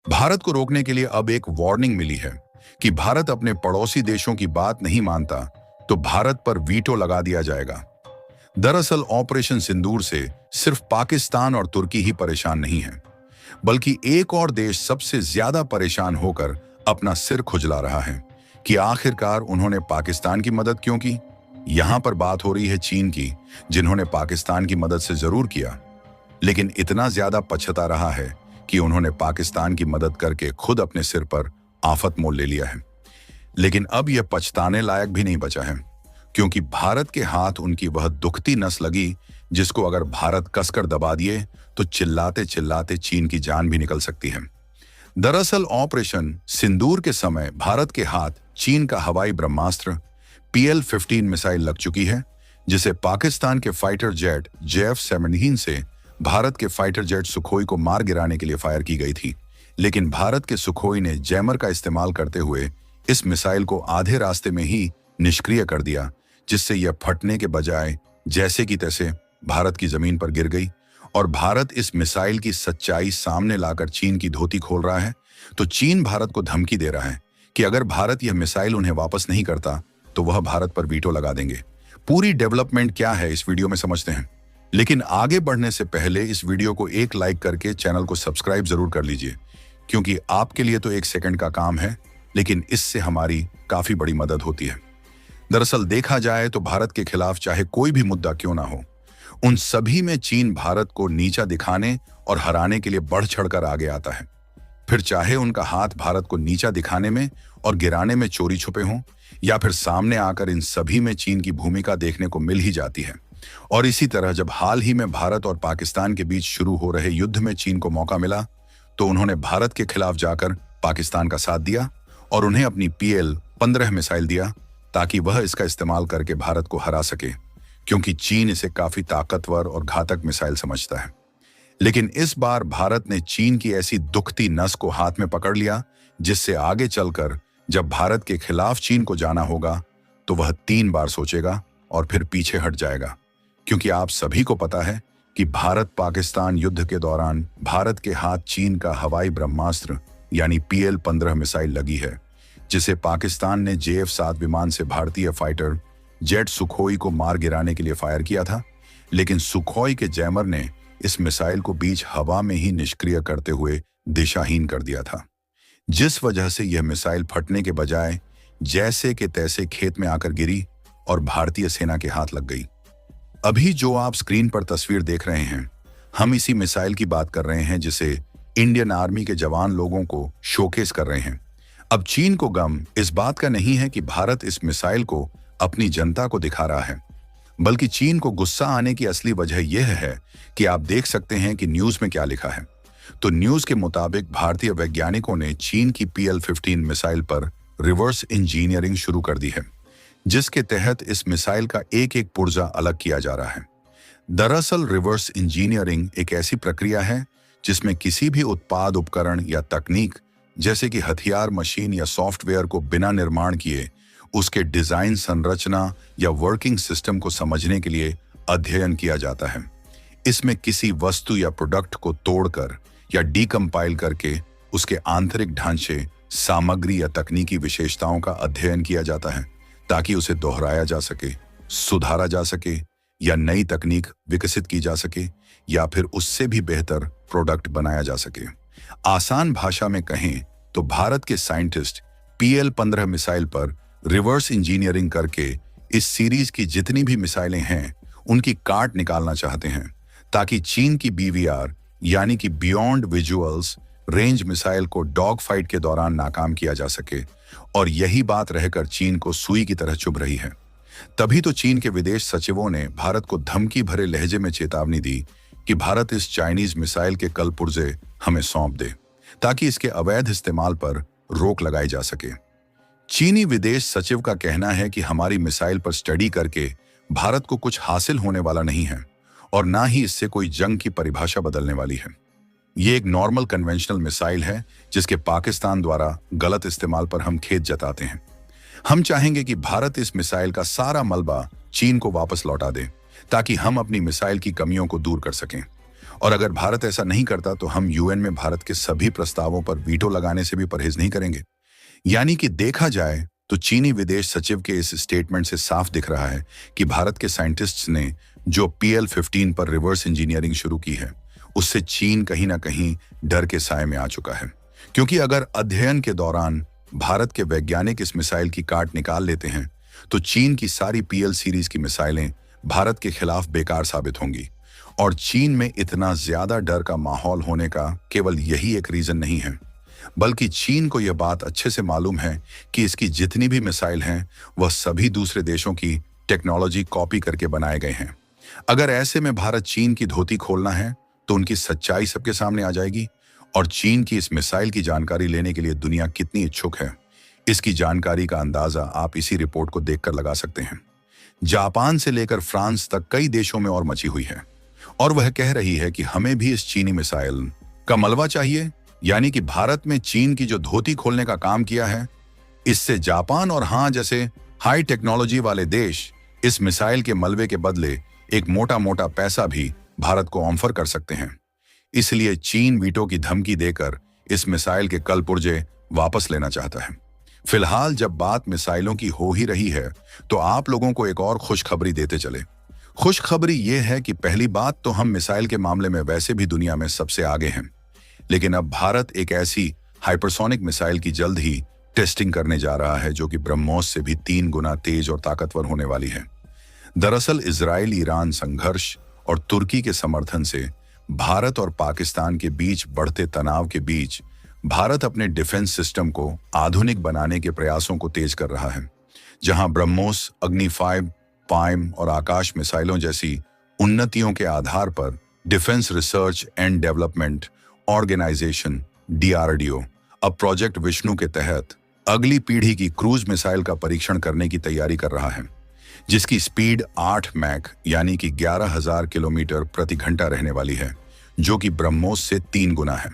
भारत को रोकने के लिए अब एक वार्निंग मिली है कि भारत अपने पड़ोसी देशों की बात नहीं मानता तो भारत पर वीटो लगा दिया जाएगा। दरअसल ऑपरेशन सिंदूर से सिर्फ पाकिस्तान और तुर्की ही परेशान नहीं है, बल्कि एक और देश सबसे ज्यादा परेशान होकर अपना सिर खुजला रहा है कि आखिरकार उन्होंने पाकिस्तान की मदद क्यों की। यहां पर बात हो रही है चीन की, जिन्होंने पाकिस्तान की मदद से जरूर किया, लेकिन इतना ज्यादा पछता रहा है कि उन्होंने पाकिस्तान की मदद करके खुद अपने सिर पर आफत मोल ले लिया है। लेकिन अब यह पछताने लायक भी नहीं बचा है, क्योंकि भारत के हाथ उनकी वह दुखती नस लगी जिसको अगर भारत कसकर दबा दिए तो चिल्लाते चिल्लाते चीन की जान भी निकल सकती है। दरअसल ऑपरेशन सिंदूर के समय भारत के हाथ चीन का हवाई ब्रह्मास्त्र PL-15 मिसाइल लग चुकी है, जिसे पाकिस्तान के फाइटर जेट JF-17 से भारत के फाइटर जेट सुखोई को मार गिराने के लिए फायर की गई थी। लेकिन भारत के सुखोई ने जैमर का इस्तेमाल करते हुए इस मिसाइल को आधे रास्ते में ही निष्क्रिय कर दिया, जिससे यह फटने के बजाय जैसे की तैसे भारत की जमीन पर गिर गई। और भारत इस मिसाइल की सच्चाई सामने लाकर चीन की धोती खोल रहा है, तो चीन भारत को धमकी दे रहा है कि अगर भारत यह मिसाइल उन्हें वापस नहीं करता तो वह भारत पर वीटो लगा देंगे। पूरी डेवलपमेंट क्या है इस वीडियो में समझते हैं, लेकिन आगे बढ़ने से पहले इस वीडियो को एक लाइक करके चैनल को सब्सक्राइब जरूर कर लीजिए, क्योंकि आपके लिए तो 1 सेकंड का काम है, लेकिन इससे हमारी काफी बड़ी मदद होती है। दरअसल देखा जाए तो भारत के खिलाफ चाहे कोई भी मुद्दा क्यों ना हो, उन सभी में चीन भारत को नीचा दिखाने और हराने के लिए बढ़ चढ़कर आगे आता है। फिर चाहे उनका हाथ भारत को नीचा दिखाने में और गिराने में चोरी छुपे हों, या फिर सामने आकर, इन सभी में चीन की भूमिका देखने को मिल ही जाती है। और इसी तरह जब हाल ही में भारत और पाकिस्तान के बीच शुरू हो रहे युद्ध में चीन को मौका मिला तो उन्होंने भारत के खिलाफ जाकर पाकिस्तान का साथ दिया और उन्हें अपनी PL-15 मिसाइल दिया, ताकि वह इसका इस्तेमाल करके भारत को हरा सके, क्योंकि चीन इसे काफी ताकतवर और घातक मिसाइल समझता है। लेकिन इस बार भारत ने चीन की ऐसी दुखती नस को हाथ में पकड़ लिया, जिससे आगे चलकर जब भारत के खिलाफ चीन को जाना होगा तो वह 3 बार सोचेगा और फिर पीछे हट जाएगा। क्योंकि आप सभी को पता है कि भारत पाकिस्तान युद्ध के दौरान भारत के हाथ चीन का हवाई ब्रह्मास्त्र यानी PL-15 मिसाइल लगी है, जिसे पाकिस्तान ने JF-7 विमान से भारतीय फाइटर जेट सुखोई को मार गिराने के लिए फायर किया था। लेकिन सुखोई के जैमर ने इस मिसाइल को बीच हवा में ही निष्क्रिय करते हुए दिशाहीन कर दिया था, जिस वजह से यह मिसाइल फटने के बजाय जैसे के तैसे खेत में आकर गिरी और भारतीय सेना के हाथ लग गई। अभी जो आप स्क्रीन पर तस्वीर देख रहे हैं, हम इसी मिसाइल की बात कर रहे हैं, जिसे इंडियन आर्मी के जवान लोगों को शोकेस कर रहे हैं। अब चीन को गम इस बात का नहीं है कि भारत इस मिसाइल को अपनी जनता को दिखा रहा है, बल्कि चीन को गुस्सा आने की असली वजह यह है कि आप देख सकते हैं कि न्यूज में क्या लिखा है। तो न्यूज के मुताबिक भारतीय वैज्ञानिकों ने चीन की PL-15 मिसाइल पर रिवर्स इंजीनियरिंग शुरू कर दी है, जिसके तहत इस मिसाइल का एक एक पुर्जा अलग किया जा रहा है। दरअसल रिवर्स इंजीनियरिंग एक ऐसी प्रक्रिया है जिसमें किसी भी उत्पाद, उपकरण या तकनीक, जैसे कि हथियार, मशीन या सॉफ्टवेयर को बिना निर्माण किए उसके डिजाइन, संरचना या वर्किंग सिस्टम को समझने के लिए अध्ययन किया जाता है। इसमें किसी वस्तु या प्रोडक्ट को तोड़कर या डीकम्पाइल करके उसके आंतरिक ढांचे, सामग्री या तकनीकी विशेषताओं का अध्ययन किया जाता है, ताकि उसे दोहराया जा सके, सुधारा जा सके या नई तकनीक विकसित की जा सके, या फिर उससे भी बेहतर प्रोडक्ट बनाया जा सके। आसान भाषा में कहें तो भारत के साइंटिस्ट PL-15 मिसाइल पर रिवर्स इंजीनियरिंग करके इस सीरीज की जितनी भी मिसाइलें हैं उनकी काट निकालना चाहते हैं, ताकि चीन की BVR यानी कि बियॉन्ड विजुअल्स रेंज मिसाइल को डॉग फाइट के दौरान नाकाम किया जा सके। और यही बात रहकर चीन को सुई की तरह चुभ रही है। तभी तो चीन के विदेश सचिवों ने भारत को धमकी भरे लहजे में चेतावनी दी कि भारत इस चाइनीज मिसाइल के कल पुर्जे हमें सौंप दे, ताकि इसके अवैध इस्तेमाल पर रोक लगाई जा सके। चीनी विदेश सचिव का कहना है कि हमारी मिसाइल पर स्टडी करके भारत को कुछ हासिल होने वाला नहीं है और ना ही इससे कोई जंग की परिभाषा बदलने वाली है। ये एक नॉर्मल कन्वेंशनल मिसाइल है जिसके पाकिस्तान द्वारा गलत इस्तेमाल पर हम खेद जताते हैं। हम चाहेंगे कि भारत इस मिसाइल का सारा मलबा चीन को वापस लौटा दे, ताकि हम अपनी मिसाइल की कमियों को दूर कर सकें। और अगर भारत ऐसा नहीं करता तो हम यूएन में भारत के सभी प्रस्तावों पर वीटो लगाने से भी परहेज नहीं करेंगे। यानी कि देखा जाए तो चीनी विदेश सचिव के इस स्टेटमेंट से साफ दिख रहा है कि भारत के साइंटिस्ट्स ने जो PL-15 पर रिवर्स इंजीनियरिंग शुरू की है, उससे चीन कहीं ना कहीं डर के साए में आ चुका है। क्योंकि अगर अध्ययन के दौरान भारत के वैज्ञानिक इस मिसाइल की काट निकाल लेते हैं, तो चीन की सारी PL सीरीज की मिसाइलें भारत के खिलाफ बेकार साबित होंगी। और चीन में इतना ज्यादा डर का माहौल होने का केवल यही एक रीजन नहीं है, बल्कि चीन को यह बात अच्छे से मालूम है कि इसकी जितनी भी मिसाइल हैं वह सभी दूसरे देशों की टेक्नोलॉजी कॉपी करके बनाए गए हैं। अगर ऐसे में भारत चीन की धोती खोलना है तो उनकी सच्चाई सबके सामने आ जाएगी। और चीन की इस मिसाइल की जानकारी लेने के लिए दुनिया कितनी इच्छुक है, इसकी जानकारी का अंदाजा आप इसी रिपोर्ट को देखकर लगा सकते हैं। जापान से लेकर फ्रांस तक कई देशों में और मची हुई है, और वह कह रही है कि हमें भी इस चीनी मिसाइल का मलबा चाहिए। यानी कि भारत में चीन की जो धोती खोलने का काम किया है, इससे जापान और हाँ जैसे हाई टेक्नोलॉजी वाले देश इस मिसाइल के मलबे के बदले एक मोटा मोटा पैसा भी भारत को ऑफर कर सकते हैं। इसलिए चीन वीटो की धमकी देकर इस मिसाइल के कलपुर्जे वापस लेना चाहता है। फिलहाल जब बात मिसाइलों की हो ही रही है तो आप लोगों को एक और खुशखबरी देते चले। खुशखबरी ये है कि पहली बात तो हम मिसाइल के मामले में वैसे भी दुनिया में सबसे आगे हैं, लेकिन अब भारत एक ऐसी हाइपरसोनिक मिसाइल की जल्द ही टेस्टिंग करने जा रहा है जो कि ब्रह्मोस से भी 3 गुना तेज और ताकतवर होने वाली है। दरअसल इजराइल ईरान संघर्ष और तुर्की के समर्थन से भारत और पाकिस्तान के बीच बढ़ते तनाव के बीच भारत अपने डिफेंस सिस्टम को आधुनिक बनाने के प्रयासों को तेज कर रहा है। जहां ब्रह्मोस, अग्नि 5, पाइम और आकाश मिसाइलों जैसी उन्नतियों के आधार पर defence research and development organisation DRDO अब प्रोजेक्ट विष्णु के तहत अगली पीढ़ी की क्रूज मिसाइल का परीक्षण करने की तैयारी कर रहा है, जिसकी स्पीड 8 मैक यानी कि 11,000 किलोमीटर प्रति घंटा रहने वाली है, जो कि ब्रह्मोस से 3 गुना है।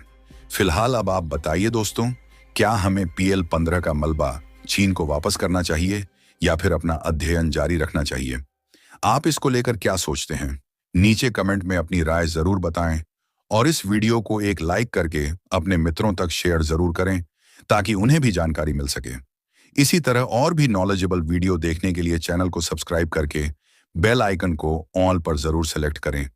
फिलहाल अब आप बताइए दोस्तों, क्या हमें PL-15 का मलबा चीन को वापस करना चाहिए या फिर अपना अध्ययन जारी रखना चाहिए? आप इसको लेकर क्या सोचते हैं? नीचे कमेंट में अपनी राय जरूर बताएं और इस वीडियो को एक लाइक करके अपने मित्रों तक शेयर जरूर करें ताकि उन्हें भी जानकारी मिल सके। इसी तरह और भी नॉलेजेबल वीडियो देखने के लिए चैनल को सब्सक्राइब करके बेल आइकन को ऑल पर जरूर सेलेक्ट करें।